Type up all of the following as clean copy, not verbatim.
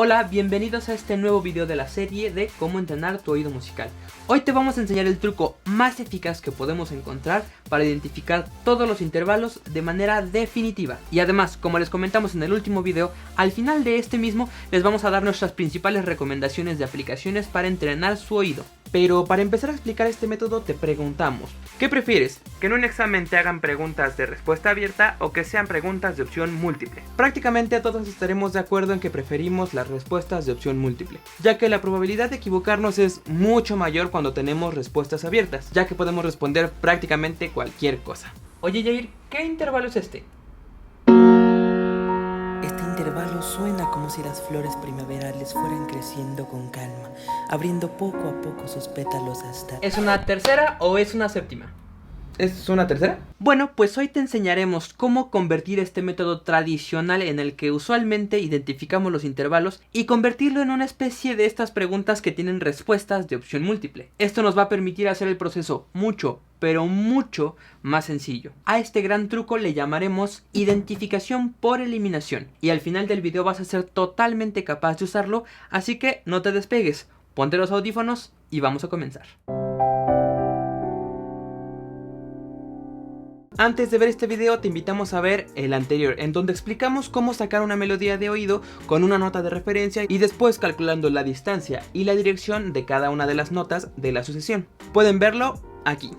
Hola, bienvenidos a este nuevo video de la serie de cómo entrenar tu oído musical. Hoy te vamos a enseñar el truco más eficaz que podemos encontrar para identificar todos los intervalos de manera definitiva. Y además, como les comentamos en el último video, al final de este mismo les vamos a dar nuestras principales recomendaciones de aplicaciones para entrenar su oído. Pero para empezar a explicar este método te preguntamos, ¿qué prefieres? ¿Que en un examen te hagan preguntas de respuesta abierta o que sean preguntas de opción múltiple? Prácticamente todos estaremos de acuerdo en que preferimos las respuestas de opción múltiple, ya que la probabilidad de equivocarnos es mucho mayor cuando tenemos respuestas abiertas, ya que podemos responder prácticamente cualquier cosa. Oye Jair, ¿qué intervalo es este? Este intervalo suena como si las flores primaverales fueran creciendo con calma, abriendo poco a poco sus pétalos hasta... ¿Es una tercera o es una séptima? ¿Es una tercera? Bueno, pues hoy te enseñaremos cómo convertir este método tradicional en el que usualmente identificamos los intervalos y convertirlo en una especie de estas preguntas que tienen respuestas de opción múltiple. Esto nos va a permitir hacer el proceso mucho, pero mucho más sencillo. A este gran truco le llamaremos identificación por eliminación y al final del video vas a ser totalmente capaz de usarlo, así que no te despegues, ponte los audífonos y vamos a comenzar. Antes de ver este video te invitamos a ver el anterior, en donde explicamos cómo sacar una melodía de oído con una nota de referencia y después calculando la distancia y la dirección de cada una de las notas de la sucesión. Pueden verlo aquí.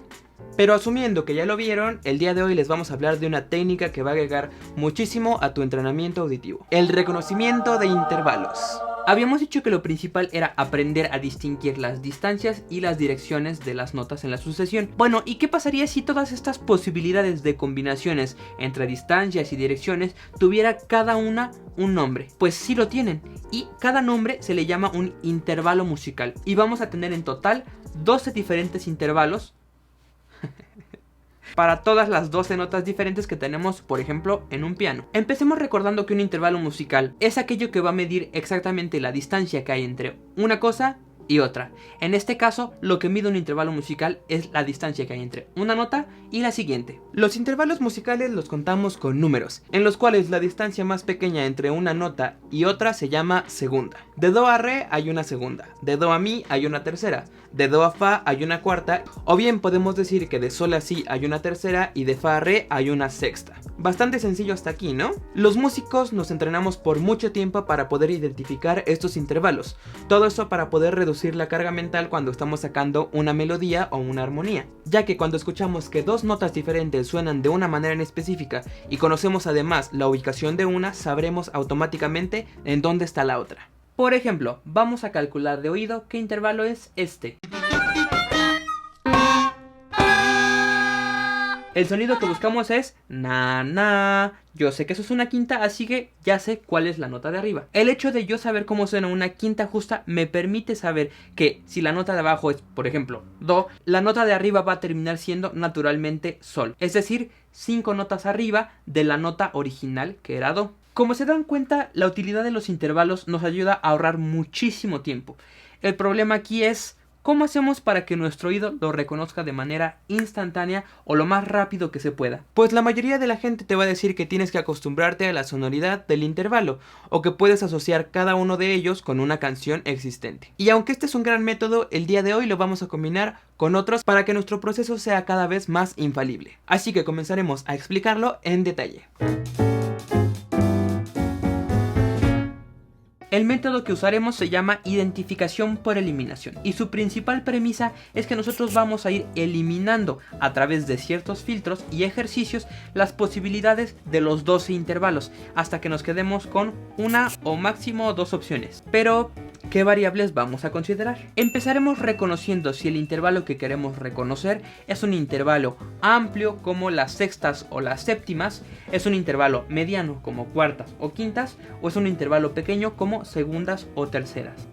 Pero asumiendo que ya lo vieron, el día de hoy les vamos a hablar de una técnica que va a agregar muchísimo a tu entrenamiento auditivo: el reconocimiento de intervalos. Habíamos dicho que lo principal era aprender a distinguir las distancias y las direcciones de las notas en la sucesión. Bueno, ¿y qué pasaría si todas estas posibilidades de combinaciones entre distancias y direcciones tuviera cada una un nombre? Pues sí lo tienen, y cada nombre se le llama un intervalo musical. Y vamos a tener en total 12 diferentes intervalos para todas las 12 notas diferentes que tenemos, por ejemplo, en un piano. Empecemos recordando que un intervalo musical es aquello que va a medir exactamente la distancia que hay entre una cosa y otra. En este caso, lo que mide un intervalo musical es la distancia que hay entre una nota y la siguiente. Los intervalos musicales los contamos con números, en los cuales la distancia más pequeña entre una nota y otra se llama segunda. De do a re hay una segunda, de do a mi hay una tercera, de do a fa hay una cuarta, o bien podemos decir que de sol a si hay una tercera y de fa a re hay una sexta. Bastante sencillo hasta aquí, ¿no? Los músicos nos entrenamos por mucho tiempo para poder identificar estos intervalos. Todo eso para poder reducir la carga mental cuando estamos sacando una melodía o una armonía, ya que cuando escuchamos que dos notas diferentes suenan de una manera en específica y conocemos además la ubicación de una, sabremos automáticamente en dónde está la otra. Por ejemplo, vamos a calcular de oído qué intervalo es este. El sonido que buscamos es na na. Yo sé que eso es una quinta, así que ya sé cuál es la nota de arriba. El hecho de yo saber cómo suena una quinta justa me permite saber que si la nota de abajo es, por ejemplo, do, la nota de arriba va a terminar siendo naturalmente sol. Es decir, 5 notas arriba de la nota original que era do. Como se dan cuenta, la utilidad de los intervalos nos ayuda a ahorrar muchísimo tiempo. El problema aquí es ¿cómo hacemos para que nuestro oído lo reconozca de manera instantánea o lo más rápido que se pueda? Pues la mayoría de la gente te va a decir que tienes que acostumbrarte a la sonoridad del intervalo o que puedes asociar cada uno de ellos con una canción existente. Y aunque este es un gran método, el día de hoy lo vamos a combinar con otros para que nuestro proceso sea cada vez más infalible. Así que comenzaremos a explicarlo en detalle. El método que usaremos se llama identificación por eliminación y su principal premisa es que nosotros vamos a ir eliminando a través de ciertos filtros y ejercicios las posibilidades de los 12 intervalos hasta que nos quedemos con una o máximo 2 opciones. Pero ¿qué variables vamos a considerar? Empezaremos reconociendo si el intervalo que queremos reconocer es un intervalo amplio como las sextas o las séptimas, es un intervalo mediano como cuartas o quintas, o es un intervalo pequeño como segundas o terceras.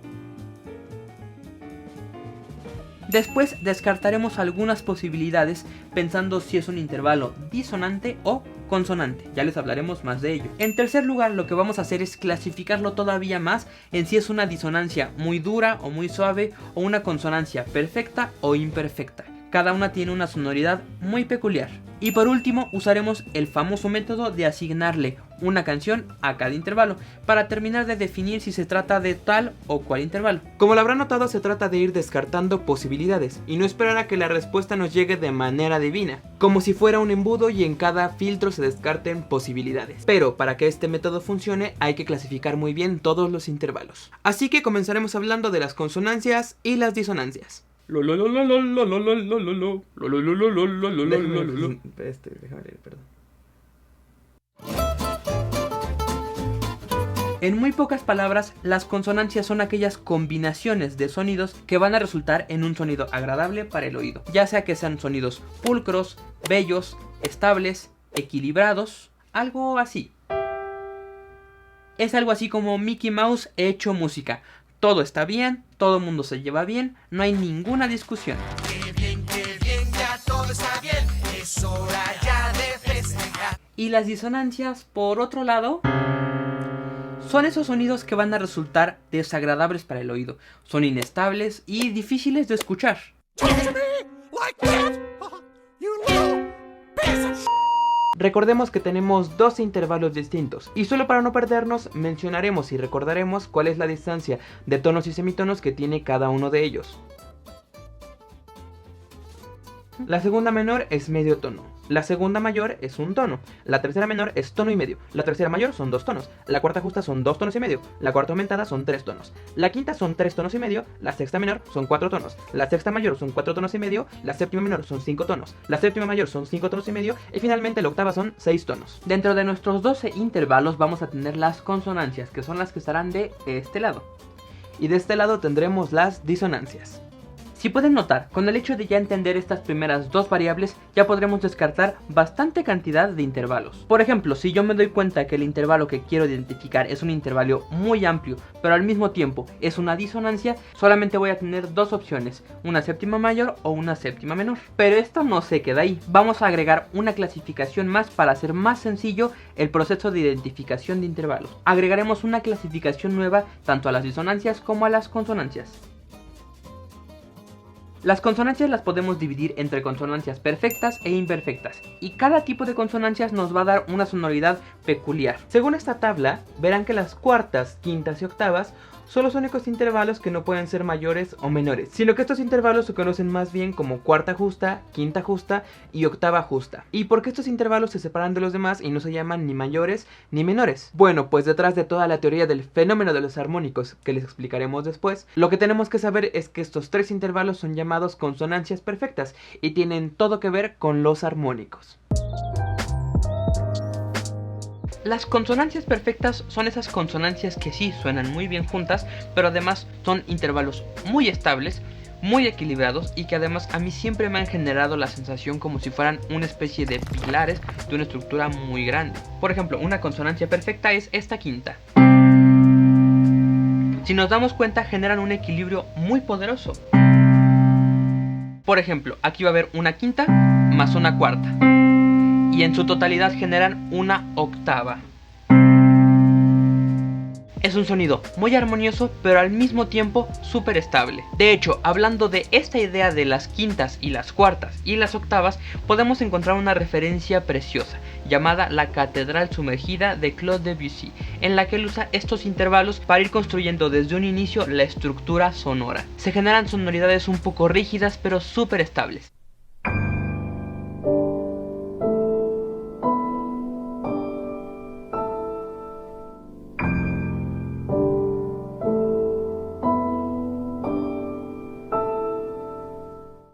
Después descartaremos algunas posibilidades pensando si es un intervalo disonante o consonante, ya les hablaremos más de ello. En tercer lugar, lo que vamos a hacer es clasificarlo todavía más en si es una disonancia muy dura o muy suave o una consonancia perfecta o imperfecta. Cada una tiene una sonoridad muy peculiar. Y por último usaremos el famoso método de asignarle una canción a cada intervalo, para terminar de definir si se trata de tal o cual intervalo. Como lo habrán notado, se trata de ir descartando posibilidades y no esperar a que la respuesta nos llegue de manera divina, como si fuera un embudo y en cada filtro se descarten posibilidades. Pero para que este método funcione hay que clasificar muy bien todos los intervalos. Así que comenzaremos hablando de las consonancias y las disonancias. Déjame leer, perdón. En muy pocas palabras, las consonancias son aquellas combinaciones de sonidos que van a resultar en un sonido agradable para el oído, ya sea que sean sonidos pulcros, bellos, estables, equilibrados, algo así. Es algo así como Mickey Mouse hecho música. Todo está bien, todo el mundo se lleva bien, no hay ninguna discusión. Qué bien, ya todo está bien, es hora ya de festejar. Y las disonancias, por otro lado, son esos sonidos que van a resultar desagradables para el oído. Son inestables y difíciles de escuchar. Recordemos que tenemos dos intervalos distintos y solo para no perdernos mencionaremos y recordaremos cuál es la distancia de tonos y semitonos que tiene cada uno de ellos. La segunda menor es medio tono, la segunda mayor es un tono, la tercera menor es tono y medio, la tercera mayor son 2 tonos, la cuarta justa son 2 tonos y medio, la cuarta aumentada son 3 tonos, la quinta son 3 tonos y medio, la sexta menor son 4 tonos, la sexta mayor son 4 tonos y medio, la séptima menor son 5 tonos, la séptima mayor son 5 tonos y medio y finalmente la octava son 6 tonos. Dentro de nuestros 12 intervalos vamos a tener las consonancias, que son las que estarán de este lado, y de este lado tendremos las disonancias. Si pueden notar, con el hecho de ya entender estas primeras dos variables, ya podremos descartar bastante cantidad de intervalos. Por ejemplo, si yo me doy cuenta que el intervalo que quiero identificar es un intervalo muy amplio, pero al mismo tiempo es una disonancia, solamente voy a tener dos opciones, una séptima mayor o una séptima menor. Pero esto no se queda ahí, vamos a agregar una clasificación más para hacer más sencillo el proceso de identificación de intervalos. Agregaremos una clasificación nueva tanto a las disonancias como a las consonancias. Las consonancias las podemos dividir entre consonancias perfectas e imperfectas, y cada tipo de consonancias nos va a dar una sonoridad peculiar. Según esta tabla, verán que las cuartas, quintas y octavas son los únicos intervalos que no pueden ser mayores o menores, sino que estos intervalos se conocen más bien como cuarta justa, quinta justa y octava justa. ¿Y por qué estos intervalos se separan de los demás y no se llaman ni mayores ni menores? Bueno, pues detrás de toda la teoría del fenómeno de los armónicos, que les explicaremos después, lo que tenemos que saber es que estos tres intervalos son llamados consonancias perfectas y tienen todo que ver con los armónicos. Las consonancias perfectas son esas consonancias que sí suenan muy bien juntas, pero además son intervalos muy estables, muy equilibrados y que además a mí siempre me han generado la sensación como si fueran una especie de pilares de una estructura muy grande. Por ejemplo, una consonancia perfecta es esta quinta. Si nos damos cuenta, generan un equilibrio muy poderoso. Por ejemplo, aquí va a haber una quinta más una cuarta, y en su totalidad generan una octava. Es un sonido muy armonioso, pero al mismo tiempo súper estable. De hecho, hablando de esta idea de las quintas y las cuartas y las octavas, podemos encontrar una referencia preciosa llamada La Catedral Sumergida de Claude Debussy, en la que él usa estos intervalos para ir construyendo desde un inicio la estructura sonora. Se generan sonoridades un poco rígidas, pero súper estables.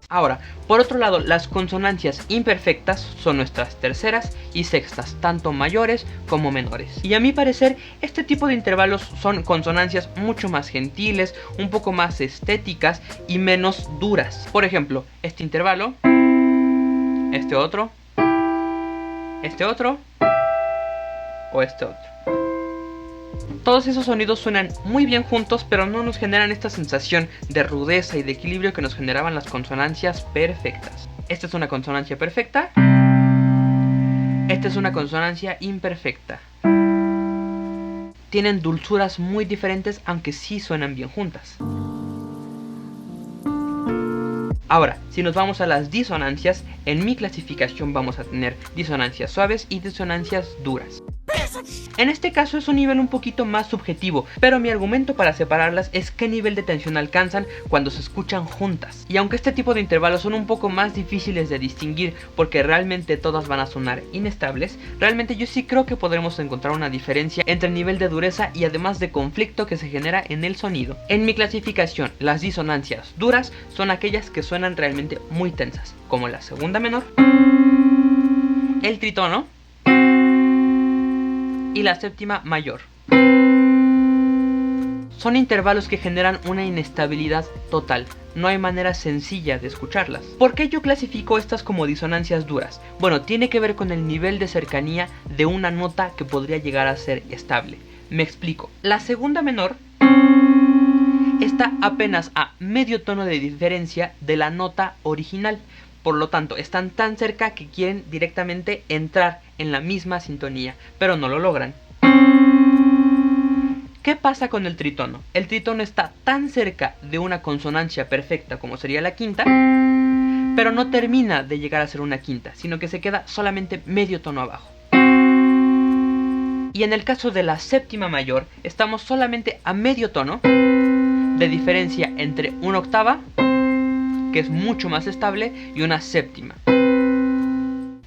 Ahora, por otro lado, las consonancias imperfectas son nuestras terceras y sextas, tanto mayores como menores. Y a mi parecer, este tipo de intervalos son consonancias mucho más gentiles, un poco más estéticas y menos duras. Por ejemplo, este intervalo, este otro o este otro. Todos esos sonidos suenan muy bien juntos, pero no nos generan esta sensación de rudeza y de equilibrio que nos generaban las consonancias perfectas. Esta es una consonancia perfecta. Esta es una consonancia imperfecta. Tienen dulzuras muy diferentes, aunque sí suenan bien juntas. Ahora, si nos vamos a las disonancias, en mi clasificación vamos a tener disonancias suaves y disonancias duras. En este caso es un nivel un poquito más subjetivo, pero mi argumento para separarlas es qué nivel de tensión alcanzan cuando se escuchan juntas. Y aunque este tipo de intervalos son un poco más difíciles de distinguir porque realmente todas van a sonar inestables, realmente yo sí creo que podremos encontrar una diferencia entre el nivel de dureza y además de conflicto que se genera en el sonido. En mi clasificación, las disonancias duras son aquellas que suenan realmente muy tensas, como la segunda menor, el tritono y la séptima mayor. Son intervalos que generan una inestabilidad total. No hay manera sencilla de escucharlas. ¿Por qué yo clasifico estas como disonancias duras? Bueno, tiene que ver con el nivel de cercanía de una nota que podría llegar a ser estable. Me explico. La segunda menor está apenas a medio tono de diferencia de la nota original. Por lo tanto, están tan cerca que quieren directamente entrar en la misma sintonía, pero no lo logran. ¿Qué pasa con el tritono? El tritono está tan cerca de una consonancia perfecta como sería la quinta, pero no termina de llegar a ser una quinta, sino que se queda solamente medio tono abajo. Y en el caso de la séptima mayor, estamos solamente a medio tono de diferencia entre una octava, que es mucho más estable, y una séptima.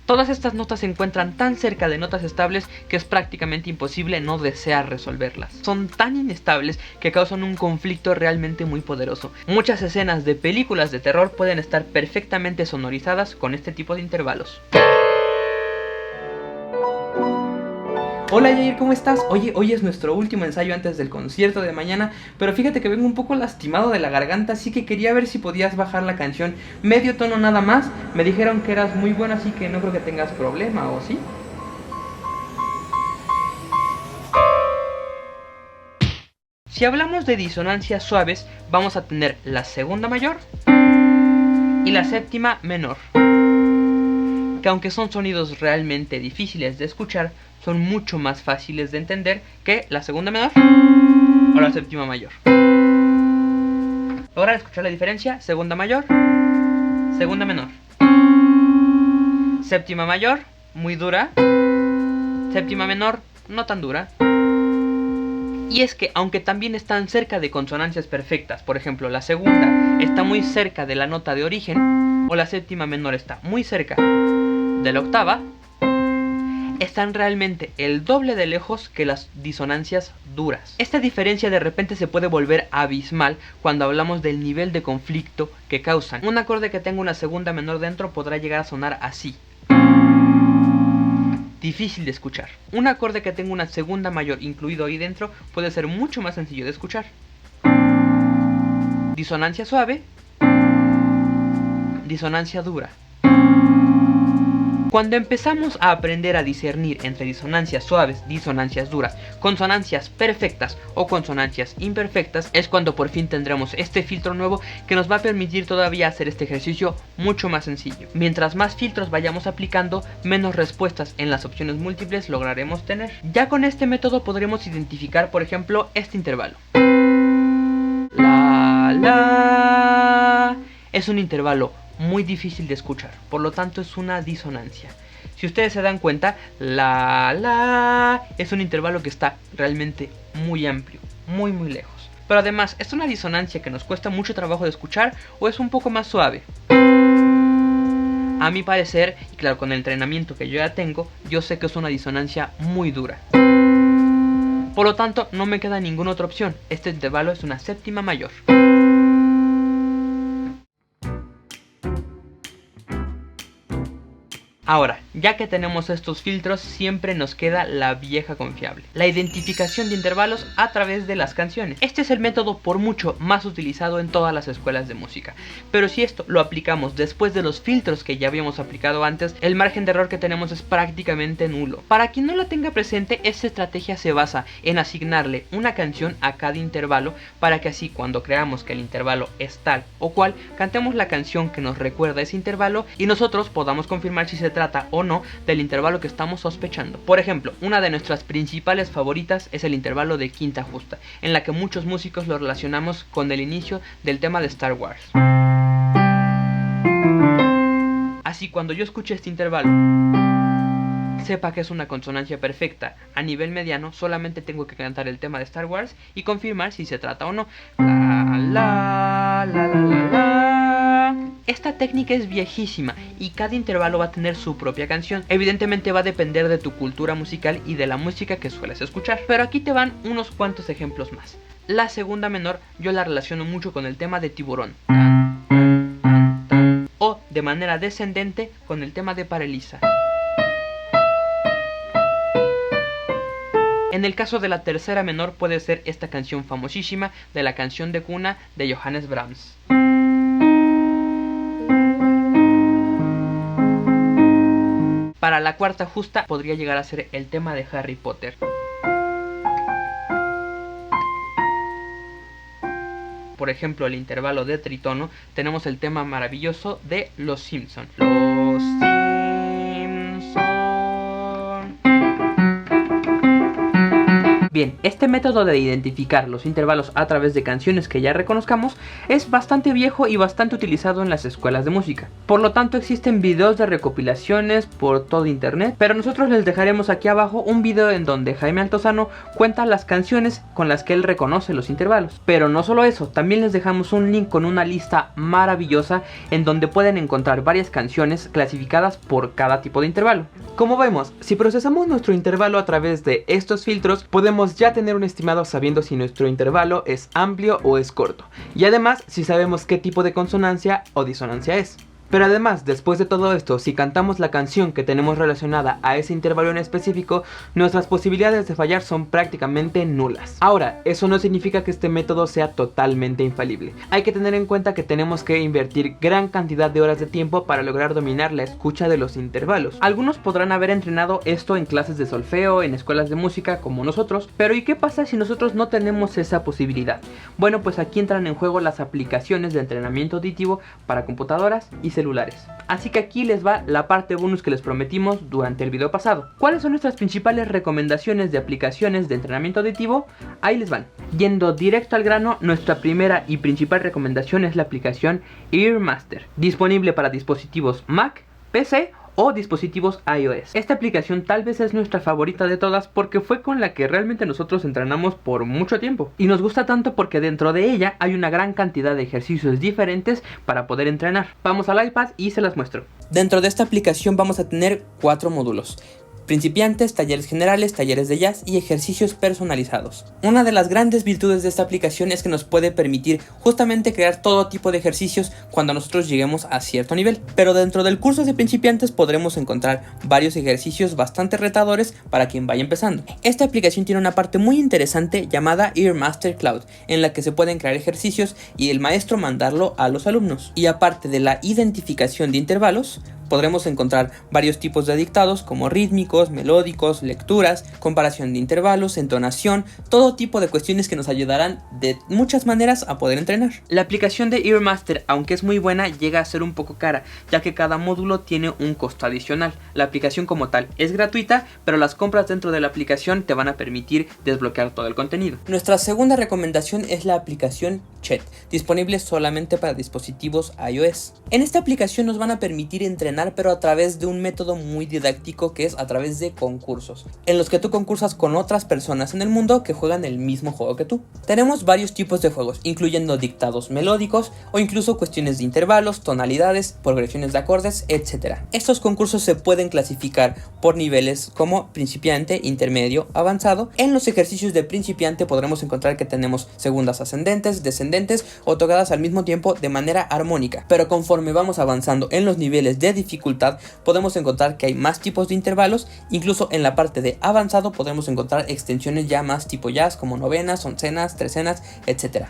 Todas estas notas se encuentran tan cerca de notas estables que es prácticamente imposible no desear resolverlas. Son tan inestables que causan un conflicto realmente muy poderoso. Muchas escenas de películas de terror pueden estar perfectamente sonorizadas con este tipo de intervalos. Hola Yair, ¿cómo estás? Oye, hoy es nuestro último ensayo antes del concierto de mañana, pero fíjate que vengo un poco lastimado de la garganta, así que quería ver si podías bajar la canción medio tono nada más. Me dijeron que eras muy buena, así que no creo que tengas problema, ¿o sí? Si hablamos de disonancias suaves, vamos a tener la segunda mayor y la séptima menor, que aunque son sonidos realmente difíciles de escuchar, son mucho más fáciles de entender que la segunda menor o la séptima mayor. ¿Logran escuchar la diferencia? Segunda mayor, segunda menor. Séptima mayor, muy dura. Séptima menor, no tan dura. Y es que aunque también están cerca de consonancias perfectas, por ejemplo la segunda está muy cerca de la nota de origen, o la séptima menor está muy cerca de la octava, están realmente el doble de lejos que las disonancias duras. Esta diferencia de repente se puede volver abismal cuando hablamos del nivel de conflicto que causan. Un acorde que tenga una segunda menor dentro podrá llegar a sonar así. Difícil de escuchar. Un acorde que tenga una segunda mayor incluido ahí dentro puede ser mucho más sencillo de escuchar. Disonancia suave, disonancia dura. Cuando empezamos a aprender a discernir entre disonancias suaves, disonancias duras, consonancias perfectas o consonancias imperfectas, es cuando por fin tendremos este filtro nuevo que nos va a permitir todavía hacer este ejercicio mucho más sencillo. Mientras más filtros vayamos aplicando, menos respuestas en las opciones múltiples lograremos tener. Ya con este método podremos identificar, por ejemplo, este intervalo. La. Es un intervalo muy difícil de escuchar, por lo tanto es una disonancia. Si ustedes se dan cuenta, la es un intervalo que está realmente muy amplio, muy lejos. Pero además, ¿es una disonancia que nos cuesta mucho trabajo de escuchar o es un poco más suave? A mi parecer, y claro, con el entrenamiento que yo ya tengo, yo sé que es una disonancia muy dura. Por lo tanto, no me queda ninguna otra opción. Este intervalo es una séptima mayor. Ahora, ya que tenemos estos filtros, siempre nos queda la vieja confiable: la identificación de intervalos a través de las canciones. Este es el método por mucho más utilizado en todas las escuelas de música. Pero si esto lo aplicamos después de los filtros que ya habíamos aplicado antes, el margen de error que tenemos es prácticamente nulo. Para quien no la tenga presente, esta estrategia se basa en asignarle una canción a cada intervalo, para que así cuando creamos que el intervalo es tal o cual, cantemos la canción que nos recuerda ese intervalo y nosotros podamos confirmar si se trata o no del intervalo que estamos sospechando. Por ejemplo, una de nuestras principales favoritas es el intervalo de quinta justa, en la que muchos músicos lo relacionamos con el inicio del tema de Star Wars. Así, cuando yo escuche este intervalo, sepa que es una consonancia perfecta a nivel mediano, solamente tengo que cantar el tema de Star Wars y confirmar si se trata o no. La. Esta técnica es viejísima y cada intervalo va a tener su propia canción. Evidentemente va a depender de tu cultura musical y de la música que sueles escuchar. Pero aquí te van unos cuantos ejemplos más. La segunda menor yo la relaciono mucho con el tema de Tiburón. O de manera descendente con el tema de Paralisa. En el caso de la tercera menor puede ser esta canción famosísima de la canción de cuna de Johannes Brahms. Para la cuarta justa podría llegar a ser el tema de Harry Potter. Por ejemplo, el intervalo de tritono tenemos el tema maravilloso de Los Simpson. Los Simpson. Bien, este método de identificar los intervalos a través de canciones que ya reconozcamos es bastante viejo y bastante utilizado en las escuelas de música. Por lo tanto, existen videos de recopilaciones por todo internet, pero nosotros les dejaremos aquí abajo un video en donde Jaime Altozano cuenta las canciones con las que él reconoce los intervalos. Pero no solo eso, también les dejamos un link con una lista maravillosa en donde pueden encontrar varias canciones clasificadas por cada tipo de intervalo. Como vemos, si procesamos nuestro intervalo a través de estos filtros, podemos ya tener un estimado sabiendo si nuestro intervalo es amplio o es corto, y además si sabemos qué tipo de consonancia o disonancia es. Pero además, después de todo esto, si cantamos la canción que tenemos relacionada a ese intervalo en específico, nuestras posibilidades de fallar son prácticamente nulas. Ahora, eso no significa que este método sea totalmente infalible. Hay que tener en cuenta que tenemos que invertir gran cantidad de horas de tiempo para lograr dominar la escucha de los intervalos. Algunos podrán haber entrenado esto en clases de solfeo, en escuelas de música como nosotros, pero ¿y qué pasa si nosotros no tenemos esa posibilidad? Bueno, pues aquí entran en juego las aplicaciones de entrenamiento auditivo para computadoras y celulares. Así que aquí les va la parte bonus que les prometimos durante el video pasado. ¿Cuáles son nuestras principales recomendaciones de aplicaciones de entrenamiento auditivo? Ahí les van. Yendo directo al grano, nuestra primera y principal recomendación es la aplicación Earmaster, disponible para dispositivos Mac, PC o dispositivos iOS. Esta aplicación tal vez es nuestra favorita de todas porque fue con la que realmente nosotros entrenamos por mucho tiempo. Y nos gusta tanto porque dentro de ella hay una gran cantidad de ejercicios diferentes para poder entrenar. Vamos al iPad y se las muestro. Dentro de esta aplicación vamos a tener 4 módulos: principiantes, talleres generales, talleres de jazz y ejercicios personalizados. Una de las grandes virtudes de esta aplicación es que nos puede permitir justamente crear todo tipo de ejercicios cuando nosotros lleguemos a cierto nivel. Pero dentro del curso de principiantes podremos encontrar varios ejercicios bastante retadores para quien vaya empezando. Esta aplicación tiene una parte muy interesante llamada Earmaster Cloud, en la que se pueden crear ejercicios y el maestro mandarlo a los alumnos. Y aparte de la identificación de intervalos, podremos encontrar varios tipos de dictados como rítmicos, melódicos, lecturas, comparación de intervalos, entonación, todo tipo de cuestiones que nos ayudarán de muchas maneras a poder entrenar. La aplicación de Earmaster, aunque es muy buena, llega a ser un poco cara, ya que cada módulo tiene un costo adicional. La aplicación como tal es gratuita, pero las compras dentro de la aplicación te van a permitir desbloquear todo el contenido. Nuestra segunda recomendación es la aplicación Chet, disponible solamente para dispositivos iOS. En esta aplicación nos van a permitir entrenar, pero a través de un método muy didáctico, que es a través de concursos, en los que tú concursas con otras personas en el mundo que juegan el mismo juego que tú. Tenemos varios tipos de juegos, incluyendo dictados melódicos o incluso cuestiones de intervalos, tonalidades, progresiones de acordes, etc. Estos concursos se pueden clasificar por niveles como principiante, intermedio, avanzado. En los ejercicios de principiante podremos encontrar que tenemos segundas ascendentes, descendentes o tocadas al mismo tiempo de manera armónica, pero conforme vamos avanzando en los niveles de dificultad podemos encontrar que hay más tipos de intervalos. Incluso en la parte de avanzado podremos encontrar extensiones ya más tipo jazz, como novenas, oncenas, trecenas, etc.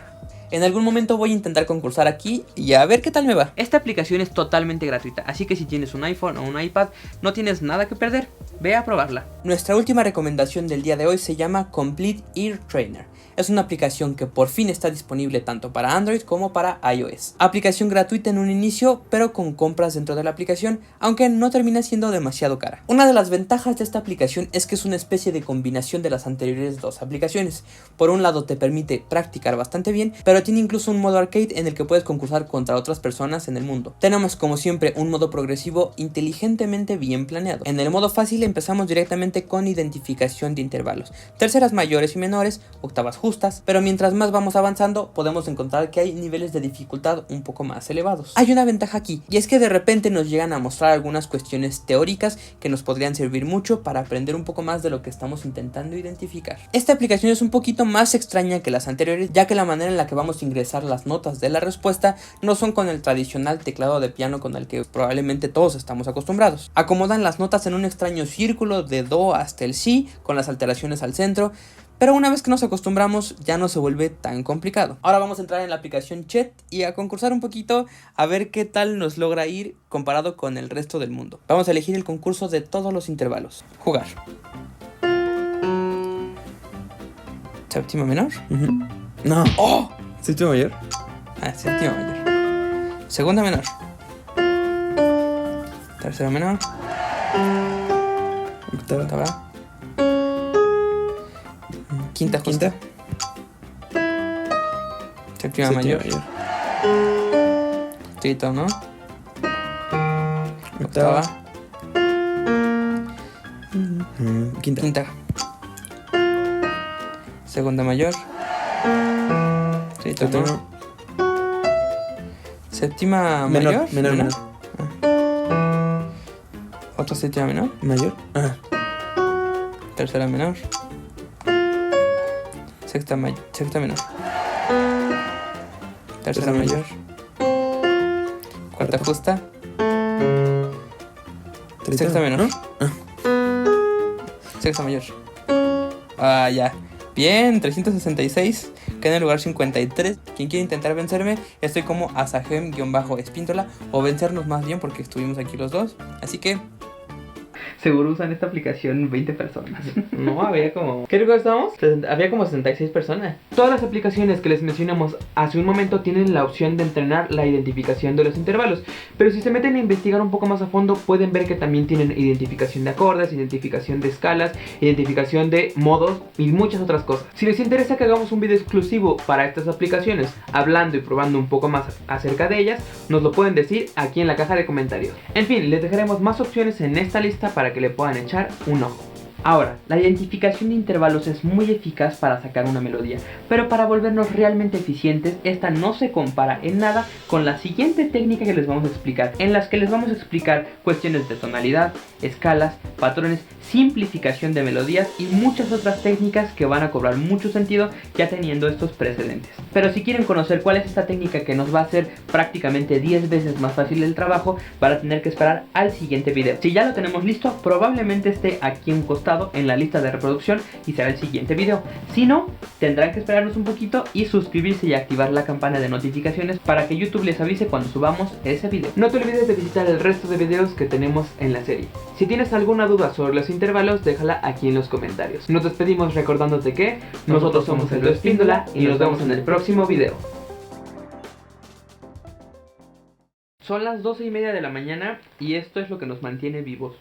En algún momento voy a intentar concursar aquí y a ver qué tal me va. Esta aplicación es totalmente gratuita, así que si tienes un iPhone o un iPad no tienes nada que perder, ve a probarla. Nuestra última recomendación del día de hoy se llama Complete Ear Trainer. Es una aplicación que por fin está disponible tanto para Android como para iOS. Aplicación gratuita en un inicio, pero con compras dentro de la aplicación, aunque no termina siendo demasiado cara. Una de las ventajas de esta aplicación es que es una especie de combinación de las anteriores dos aplicaciones. Por un lado te permite practicar bastante bien, pero pero tiene incluso un modo arcade en el que puedes concursar contra otras personas en el mundo. Tenemos como siempre un modo progresivo inteligentemente bien planeado. En el modo fácil empezamos directamente con identificación de intervalos, terceras mayores y menores, octavas justas, pero mientras más vamos avanzando podemos encontrar que hay niveles de dificultad un poco más elevados. Hay una ventaja aquí, y es que de repente nos llegan a mostrar algunas cuestiones teóricas que nos podrían servir mucho para aprender un poco más de lo que estamos intentando identificar. Esta aplicación es un poquito más extraña que las anteriores, ya que la manera en la que vamos a ingresar las notas de la respuesta no son con el tradicional teclado de piano con el que probablemente todos estamos acostumbrados. Acomodan las notas en un extraño círculo de do hasta el si, con las alteraciones al centro, pero una vez que nos acostumbramos ya no se vuelve tan complicado. Ahora vamos a entrar en la aplicación Chet y a concursar un poquito a ver qué tal nos logra ir comparado con el resto del mundo. Vamos a elegir el concurso de todos los intervalos. Jugar. ¿Séptima menor? No. ¡Oh! ¿Séptima mayor? Ah, séptima mayor. Segunda menor. Tercera menor. Octava. Quinta justa. Séptima mayor. Trito, ¿no? Octava. Quinta. Segunda mayor. Trito, ¿no? Séptima mayor. Menor. Otra séptima menor. Mayor. Tercera menor. Sexta menor. Tercera mayor. Cuarta justa. Sexta menor. Sexta mayor. Ah, ya. Bien, 366. Queda en el lugar 53. Quien quiere intentar vencerme, estoy como Asahem-Espíndola. O vencernos más bien, porque estuvimos aquí los dos. Así que seguro usan esta aplicación 20 personas. No, había como... ¿Qué lugar estábamos? Había como 66 personas. Todas las aplicaciones que les mencionamos hace un momento tienen la opción de entrenar la identificación de los intervalos. Pero si se meten a investigar un poco más a fondo, pueden ver que también tienen identificación de acordes, identificación de escalas, identificación de modos y muchas otras cosas. Si les interesa que hagamos un video exclusivo para estas aplicaciones, hablando y probando un poco más acerca de ellas, nos lo pueden decir aquí en la caja de comentarios. En fin, les dejaremos más opciones en esta lista para que le puedan echar un ojo. Ahora, la identificación de intervalos es muy eficaz para sacar una melodía, pero para volvernos realmente eficientes, esta no se compara en nada con la siguiente técnica que les vamos a explicar, en las que les vamos a explicar cuestiones de tonalidad, escalas, patrones, simplificación de melodías y muchas otras técnicas que van a cobrar mucho sentido ya teniendo estos precedentes. Pero si quieren conocer cuál es esta técnica que nos va a hacer prácticamente 10 veces más fácil el trabajo, van a tener que esperar al siguiente video. Si ya lo tenemos listo, probablemente esté aquí un costado en la lista de reproducción y será el siguiente video. Si no, tendrán que esperarnos un poquito y suscribirse y activar la campana de notificaciones para que YouTube les avise cuando subamos ese video. No te olvides de visitar el resto de videos que tenemos en la serie. Si tienes alguna duda sobre los intervalos, déjala aquí en los comentarios. Nos despedimos recordándote que nosotros somos el Espíndola y nos vemos en el próximo video. Son las 12:30 de la mañana y esto es lo que nos mantiene vivos.